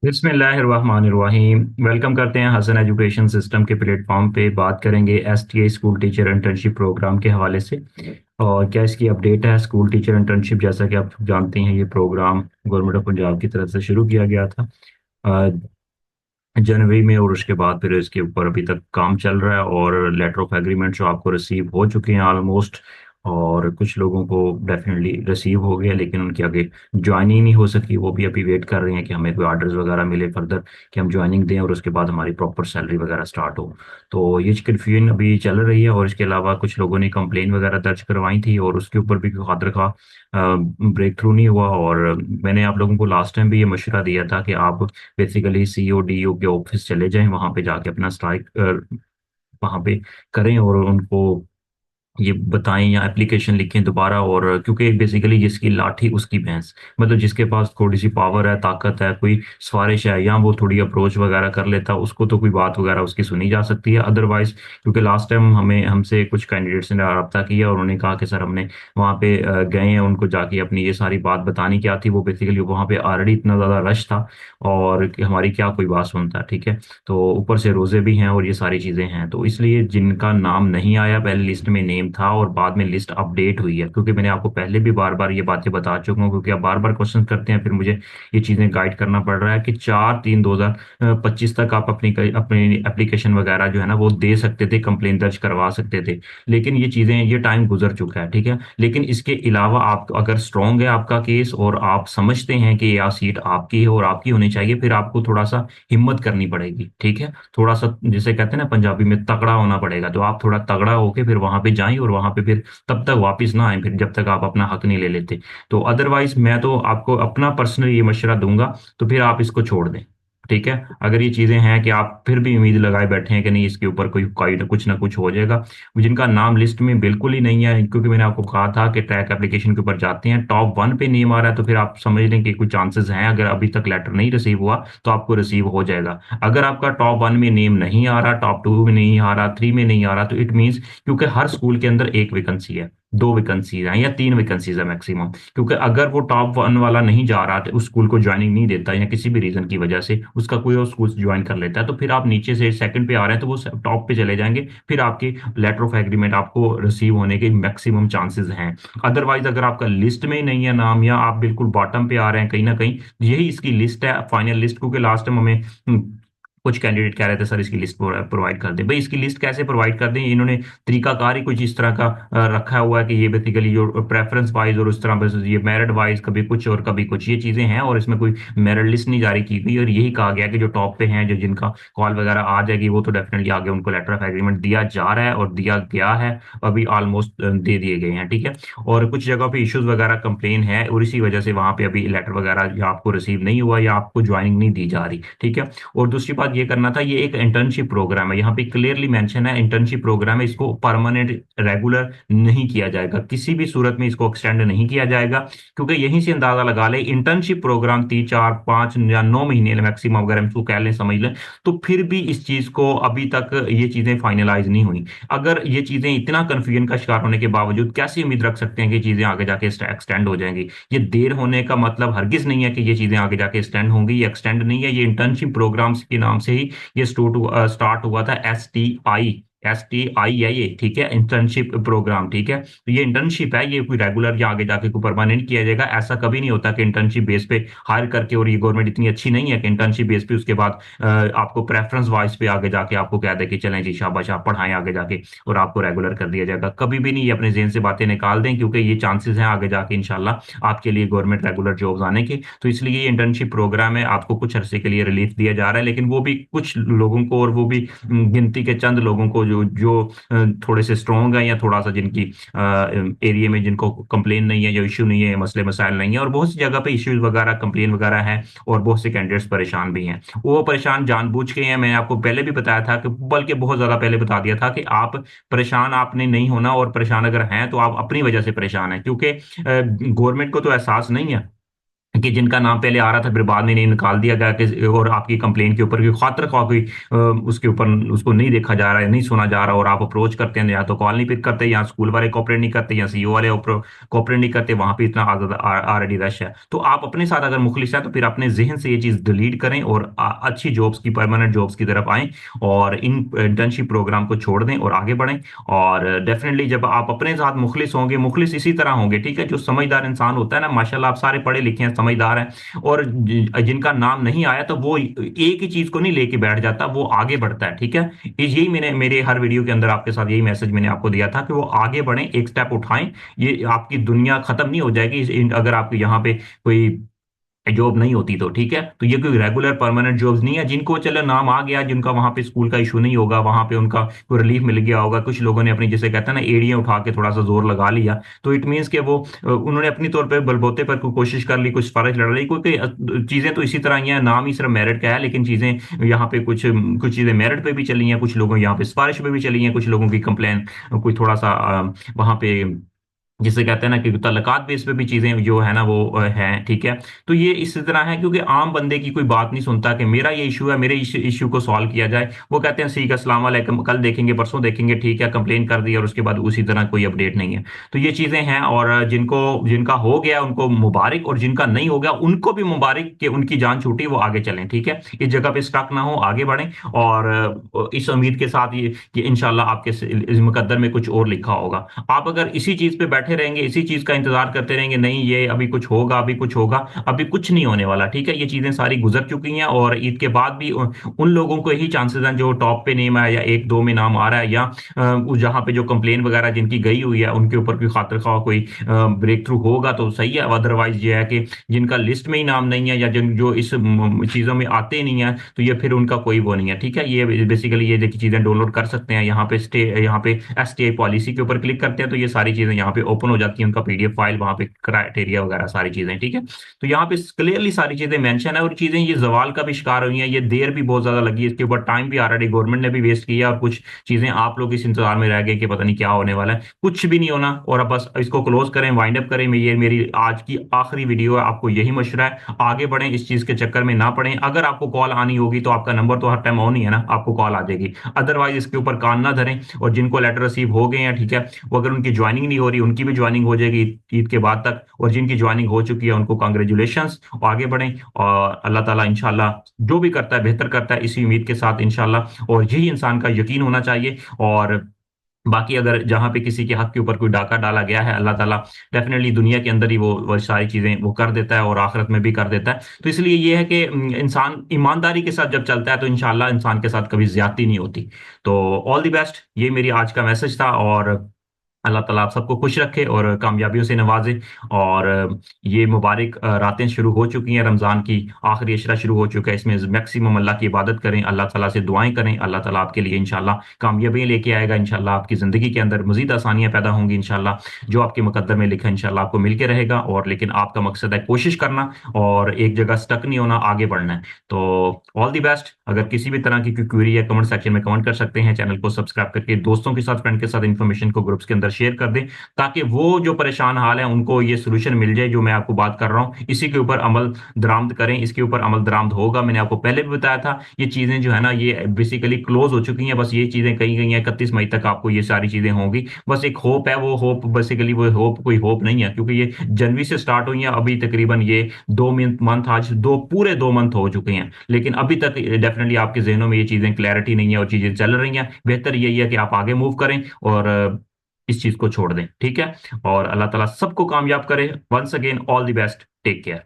बिस्मिल्लाहिर्रहमानिर्रहीम। वेलकम करते हैं हसन एजुकेशन सिस्टम के प्लेटफॉर्म पे। बात करेंगे STA school teacher internship program के हवाले से और क्या इसकी अपडेट है। स्कूल टीचर इंटर्नशिप, जैसा कि आप जानते हैं, ये प्रोग्राम गवर्नमेंट ऑफ पंजाब की तरफ से शुरू किया गया था जनवरी में, और उसके बाद फिर इसके ऊपर अभी तक काम चल रहा है और लेटर ऑफ एग्रीमेंट जो आपको रिसीव हो चुके हैं ऑलमोस्ट, और कुछ लोगों को डेफिनेटली रिसीव हो गया, लेकिन उनकी आगे ज्वाइनिंग नहीं हो सकी। वो भी अभी वेट कर रहे हैं कि हमें कोई ऑर्डर्स वगैरह मिले फर्दर कि हम ज्वाइनिंग दें और उसके बाद हमारी प्रॉपर सैलरी वगैरह स्टार्ट हो। तो ये कन्फ्यूजन अभी चल रही है, और इसके अलावा कुछ लोगों ने कंप्लेन वगैरह दर्ज करवाई थी और उसके ऊपर भी कोई खातर खा ब्रेक थ्रू नहीं हुआ। और मैंने आप लोगों को लास्ट टाइम भी ये मशवरा दिया था कि आप बेसिकली सीओ डीओ के ऑफिस चले जाएं, वहां पे जाके अपना स्ट्राइक वहां पे करें और उनको ये बताएं या एप्लीकेशन लिखें दोबारा। और क्योंकि बेसिकली जिसकी लाठी उसकी भैंस, मतलब जिसके पास थोड़ी सी पावर है, ताकत है, कोई सिफारिश है या वो थोड़ी अप्रोच वगैरह कर लेता, उसको तो कोई बात वगैरह उसकी सुनी जा सकती है। अदरवाइज, क्योंकि लास्ट टाइम हमें हमसे कुछ कैंडिडेट्स ने रब्ता किया और उन्होंने कहा कि सर हमने वहाँ पे गए हैं, उनको जाके अपनी ये सारी बात बतानी क्या थी। वो बेसिकली वहाँ पे ऑलरेडी इतना ज़्यादा रश था और कि हमारी क्या कोई बात सुनता है, ठीक है। तो ऊपर से रोजे भी हैं और ये सारी चीजें हैं, तो इसलिए जिनका नाम नहीं आया पहले लिस्ट में नेम था और बाद में लिस्ट अपडेट हुई है, क्योंकि मैंने आपको पहले भी बार बार ये बातें बता चुका हूँ, क्योंकि आप बार बार क्वेश्चन करते हैं, फिर मुझे ये चीजें गाइड करना पड़ रहा है कि 4/3/2025 तक आप अपनी अपनी एप्लीकेशन वगैरह जो है ना वो दे सकते थे, कंप्लेन दर्ज करवा सकते थे। लेकिन ये चीजें, ये टाइम गुजर चुका है, ठीक है। लेकिन इसके अलावा आप अगर स्ट्रांग है आपका केस और आप समझते हैं कि यह सीट आपकी है और आपकी होनी चाहिए, फिर आपको थोड़ा सा हिम्मत करनी पड़ेगी, ठीक है। थोड़ा सा जिसे कहते हैं ना पंजाबी में तगड़ा होना पड़ेगा, तो आप थोड़ा तगड़ा होके फिर वहां पे जाएं और वहां पे फिर तब तक वापस ना आए फिर जब तक आप अपना हक नहीं ले लेते। तो अदरवाइज मैं तो आपको अपना पर्सनल ये मशवरा दूंगा, तो फिर आप इसको छोड़ दें, ठीक है। अगर ये चीजें हैं कि आप फिर भी उम्मीद लगाए बैठे हैं कि नहीं इसके ऊपर कोई ना कुछ हो जाएगा, जिनका नाम लिस्ट में बिल्कुल ही नहीं है, क्योंकि मैंने आपको कहा था कि ट्रैक एप्लीकेशन के ऊपर जाते हैं, टॉप 1 पे नेम आ रहा है, तो फिर आप समझ लें कि कुछ चांसेस हैं। अगर अभी तक लेटर नहीं रिसीव हुआ तो आपको रिसीव हो जाएगा। अगर आपका टॉप 1 में नेम नहीं आ रहा, टॉप 2 में नहीं आ रहा, 3 में नहीं आ रहा, तो इट मीन्स, क्योंकि हर स्कूल के अंदर एक वैकेंसी है, 2 वैकेंसीज हैं या 3 वैकेंसीज है मैक्सिमम, क्योंकि अगर वो टॉप 1 वाला नहीं जा रहा तो उस स्कूल को ज्वाइनिंग नहीं देता या किसी भी रीजन की वजह से उसका कोई और स्कूल ज्वाइन कर लेता है, तो फिर आप नीचे से सेकंड पे आ रहे हैं तो वो टॉप पे चले जाएंगे, फिर आपके लेटर ऑफ एग्रीमेंट आपको रिसीव होने के मैक्सिमम चांसेस हैं। अदरवाइज अगर आपका लिस्ट में ही नहीं है नाम या आप बिल्कुल बॉटम पे आ रहे हैं कहीं ना कहीं, यही इसकी लिस्ट है, फाइनल लिस्ट, क्योंकि लास्ट टाइम हमें कुछ कैंडिडेट कह रहे थे सर इसकी लिस्ट प्रोवाइड कर दें। भाई इसकी लिस्ट कैसे प्रोवाइड कर दें, इन्होंने तरीकाकार ही कुछ इस तरह का रखा हुआ है कि ये बेसिकली जो प्रेफरेंस वाइज और उस तरह बस ये मेरिट वाइज कभी कुछ और कभी कुछ ये चीजें हैं, और इसमें कोई मेरिट लिस्ट नहीं जारी की गई, और यही कहा गया कि जो टॉप पे हैं, जो जिनका कॉल वगैरह आ जाएगी, वो तो डेफिनेटली आगे उनको लेटर ऑफ एग्रीमेंट दिया जा रहा है और दिया गया है, अभी ऑलमोस्ट दे दिए गए हैं, ठीक है। और कुछ जगह पे इश्यूज वगैरह कंप्लेन है और इसी वजह से वहां पे अभी लेटर वगैरह या आपको रिसीव नहीं हुआ या आपको ज्वाइनिंग नहीं दी जा रही, ठीक है। और दूसरी बात ये करना था, ये एक इंटर्नशिप प्रोग्राम है, यहाँ पे क्लियरली मेंशन है इंटर्नशिप प्रोग्राम है, इसको परमानेंट रेगुलर नहीं किया जाएगा, किसी भी सूरत में इसको एक्सटेंड नहीं किया जाएगा, क्योंकि यहीं से अंदाजा लगा ले इंटर्नशिप प्रोग्राम 3 4 5 या 9 महीने मैक्सिमम अगर हम इसको कह लें समझ लें, तो फिर भी इस चीज को अभी तक ये चीजें फाइनलाइज नहीं हुई। अगर ये चीजें इतना कंफ्यूजन का शिकार होने के बावजूद कैसे उम्मीद रख सकते हैं कि चीजें आगे जाके एक्सटेंड हो जाएंगी। ये देर होने का मतलब हरगिज नहीं है कि ये चीजें आगे जाके एक्सटेंड होंगी, ये एक्सटेंड नहीं है, ये इंटर्नशिप प्रोग्राम्स के नाम से ही ये स्टार्ट हुआ था। एस टी आई है ये, ठीक है, इंटर्नशिप प्रोग्राम, ठीक है। तो ये इंटर्नशिप है, ये कोई रेगुलर या आगे जाके कोई परमानेंट किया जाएगा ऐसा कभी नहीं होता कि इंटर्नशिप बेस पे हायर करके, और ये गवर्नमेंट इतनी अच्छी नहीं है कि इंटर्नशिप बेस पे उसके बाद आपको प्रेफरेंस वाइज पे आगे जाके आपको कह दे कि चलें जी शाबाश आप पढ़ाएं आगे जाके और आपको रेगुलर कर दिया जाएगा। कभी भी नहीं, ये अपने जेहन से बातें निकाल दें, क्योंकि ये चांसेस हैं आगे जाके इंशाल्लाह आपके लिए गवर्नमेंट रेगुलर जॉब्स आने के। तो इसलिए ये इंटर्नशिप प्रोग्राम है, आपको कुछ अरसे के लिए रिलीफ दिया जा रहा है, लेकिन वो भी कुछ लोगों को, और वो भी गिनती के चंद लोगों को जो जो थोड़े से स्ट्रॉन्ग हैं या थोड़ा सा जिनकी एरिया में जिनको कंप्लेन नहीं है या इशू नहीं है, मसले मसाइल नहीं है, और बहुत सी जगह पे इश्यूज वगैरह कंप्लेन वगैरह है, और बहुत से कैंडिडेट्स परेशान भी हैं। वो परेशान जानबूझ के हैं, मैंने आपको पहले भी बताया था कि, बल्कि बहुत ज्यादा पहले बता दिया था कि आप परेशान आपने नहीं होना, और परेशान अगर हैं तो आप अपनी वजह से परेशान हैं, क्योंकि गवर्नमेंट को तो एहसास नहीं है कि जिनका नाम पहले आ रहा था फिर बाद में नहीं निकाल दिया गया कि, और आपकी कंप्लेंट के ऊपर कोई खातर खा कोई उसके ऊपर उसको नहीं देखा जा रहा है, नहीं सुना जा रहा, और आप अप्रोच करते हैं, या तो कॉल नहीं पिक करते, या स्कूल वाले कोऑपरेट नहीं करते, या सीईओ वाले कोऑपरेट नहीं करते, वहां पे इतना ऑलरेडी रश है। तो आप अपने साथ अगर मुखलिस है तो फिर अपने जहन से ये चीज डिलीट करें और अच्छी जॉब्स की, परमानेंट जॉब्स की तरफ आएं, और इन इंटर्नशिप प्रोग्राम को छोड़ दें और आगे बढ़ें। और डेफिनेटली जब आप अपने साथ मुखलिस होंगे, मुखलिस इसी तरह होंगे, ठीक है, जो समझदार इंसान होता है ना, माशाल्लाह आप सारे पढ़े लिखे हैं, समझदार हैं, और जिनका नाम नहीं आया तो वो एक ही चीज को नहीं लेके बैठ जाता, वो आगे बढ़ता है, ठीक है। यही मैंने मेरे हर वीडियो के अंदर आपके साथ यही मैसेज मैंने आपको दिया था कि वो आगे बढ़ें, एक स्टेप उठाएं। ये आपकी दुनिया खत्म नहीं हो जाएगी अगर आपके यहाँ पे कोई जॉब नहीं होती तो, ठीक है। तो ये कोई रेगुलर परमानेंट जॉब्स नहीं है, जिनको चलो नाम आ गया, जिनका वहां पे स्कूल का इशू नहीं होगा, वहां पे उनका कोई रिलीफ मिल गया होगा, कुछ लोगों ने अपनी, जैसे कहते हैं ना, एड़ियां उठा के थोड़ा सा जोर लगा लिया, तो इट मीन्स कि वो उन्होंने अपनी तौर पे बलबोते पर कोई कोशिश कर ली, कुछ सिफारिश लड़ ली, कोई चीजें तो इसी तरह ही हैं, नाम ही सिर्फ मेरिट का है, लेकिन चीजें यहाँ पे कुछ कुछ चीजें मेरिट पे भी चली हैं, कुछ लोगों यहाँ पे सिफारिश पे भी चली हैं, कुछ लोगों की कंप्लेन कोई थोड़ा सा वहां पे जिसे कहते हैं ना कि तल्लकात बेस पे भी चीजें जो है ना वो हैं, ठीक है। तो ये इस तरह है क्योंकि आम बंदे की कोई बात नहीं सुनता कि मेरा ये इशू है, मेरे इशू को सॉल्व किया जाए। वो कहते हैं ठीक है, अस्सलाम वालेकुम, कल देखेंगे, परसों देखेंगे, ठीक है, कंप्लेन कर दी और उसके बाद उसी तरह कोई अपडेट नहीं है। तो ये चीजें हैं, और जिनको जिनका हो गया उनको मुबारक, और जिनका नहीं हो गया उनको भी मुबारक कि उनकी जान छूटी, वो आगे चलें, ठीक है। इस जगह पे स्टक ना हो, आगे बढ़ें, और इस उम्मीद के साथ ये कि इंशाल्लाह आपके इस मुकद्दर में कुछ और लिखा होगा। आप अगर इसी चीज पे बैठे रहेंगे, इसी चीज का इंतजार करते रहेंगे, नहीं ये अभी कुछ होगा, अभी कुछ होगा, अभी कुछ नहीं होने वाला, ठीक है। ये चीजें सारी गुजर चुकी हैं, और ईद के बाद भी उन लोगों को ही चांसेस हैं जो टॉप पे नेम है, या एक दो में नाम आ रहा है, या जहां पे जो कंप्लेन वगैरह जिनकी गई हुई है उनके ऊपर कोई खातिर खा कोई ब्रेक थ्रू होगा तो सही है। अदरवाइज ये है कि जिनका लिस्ट में ही नाम नहीं है, या जिन जो इस चीजों में आते ही नहीं है, तो ये फिर उनका कोई वो नहीं है, ठीक है। ये बेसिकली ये देखिए चीजें डाउनलोड कर सकते हैं, यहाँ पे यहाँ पे एसटीआई पॉलिसी के ऊपर क्लिक करते हैं तो ये सारी चीजें यहाँ पे ओपन हो जाती है, उनका पीडीएफ फाइल, वहां पे क्राइटेरिया वगैरह सारी चीजें, ठीक है। तो यहाँ पे क्लियरली सारी चीजें मेंशन है, और चीजें ये जवाल का भी शिकार हुई हैं, ये देर भी बहुत ज्यादा लगी है, इसके ऊपर टाइम भी ऑलरेडी गवर्नमेंट ने भी वेस्ट किया, और कुछ चीजें आप लोग इस इंतजार में रह गए कि पता नहीं क्या होने वाला है, कुछ भी नहीं होना। और अब बस इसको क्लोज करें, वाइंड अप करें, ये मेरी आज की आखिरी वीडियो है, आपको यही मशवरा है, आगे बढ़ें, इस चीज के चक्कर में ना पड़ें। अगर आपको कॉल आनी होगी तो आपका नंबर तो हर टाइम ऑन ही है ना, आपको कॉल आ जाएगी, अदरवाइज इसके ऊपर कान ना धरें। और जिनको लेटर रिसीव हो गए हैं, ठीक है, वो अगर उनकी ज्वाइनिंग नहीं हो रही, उनकी भी ज्वाइनिंग हो जाएगी ईद के बाद तक, और जिनकी ज्वाइनिंग हो चुकी है उनको कांग्रेचुलेशंस, और आगे बढ़ें, और अल्लाह ताला इंशाल्लाह जो भी करता है बेहतर करता है, इसी उम्मीद के साथ इंशाल्लाह, और यही इंसान का यकीन होना चाहिए। और बाकी अगर जहां पे किसी के हक के ऊपर कोई डाका डाला गया है, अल्लाह ताला डेफिनेटली दुनिया के अंदर ही वो सारी चीजें वो कर देता है, और आखिरत में भी कर देता है। तो इसलिए ये है कि इंसान ईमानदारी के साथ जब चलता है तो इंशाल्लाह इंसान के साथ कभी ज्यादती नहीं होती। तो ऑल द बेस्ट, ये मेरी आज का मैसेज था, और अल्लाह ताला आप सबको खुश रखे और कामयाबियों से नवाजे। और ये मुबारक रातें शुरू हो चुकी हैं, रमज़ान की आखिरी अशरा शुरू हो चुका है, इसमें मैक्सिमम अल्लाह की इबादत करें, अल्लाह ताला से दुआएं करें, अल्लाह ताला आपके लिए इंशाल्लाह कामयाबियां लेके आएगा, इंशाल्लाह आपकी ज़िंदगी के अंदर मज़ीद आसानियां पैदा होंगी, इंशाल्लाह जो आपके मुकद्दर में लिखा है इंशाल्लाह आपको मिल के रहेगा। और लेकिन आपका मकसद है कोशिश करना, और एक जगह स्टक नहीं होना, आगे बढ़ना है। तो ऑल दी बेस्ट। अगर किसी भी तरह की कोई क्वेरी है कमेंट सेक्शन में कमेंट कर सकते हैं, चैनल को सब्सक्राइब करके दोस्तों के साथ, फ्रेंड के साथ इन्फॉर्मेशन को ग्रुप्स के अंदर शेयर कर दें, ताकि वो जो परेशान हाल है उनको ये सोल्यूशन मिल जाए जो मैं आपको बात कर रहा हूँ, इसी के ऊपर अमल दरामद करें, इसके ऊपर अमल दरामद होगा। मैंने आपको पहले भी बताया था, ये चीजें जो है ना ये बेसिकली क्लोज हो चुकी हैं, बस ये चीजें कही गई हैं, 31 मई तक आपको ये सारी चीजें होंगी। बस एक होप है, वो होप बेसिकली वो होप कोई होप नहीं है, क्योंकि ये जनवरी से स्टार्ट हुई है, अभी तकरीबन ये 2 मंथ, आज पूरे 2 मंथ हो चुके हैं, लेकिन अभी तक डेफिनेटली आपके जहनों में ये चीजें क्लैरिटी नहीं है, और चीजें चल रही हैं। बेहतर यही है कि आप आगे मूव करें, और इस चीज को छोड़ दें, ठीक है। और अल्लाह ताला सबको कामयाब करे। Once again all the best, take care.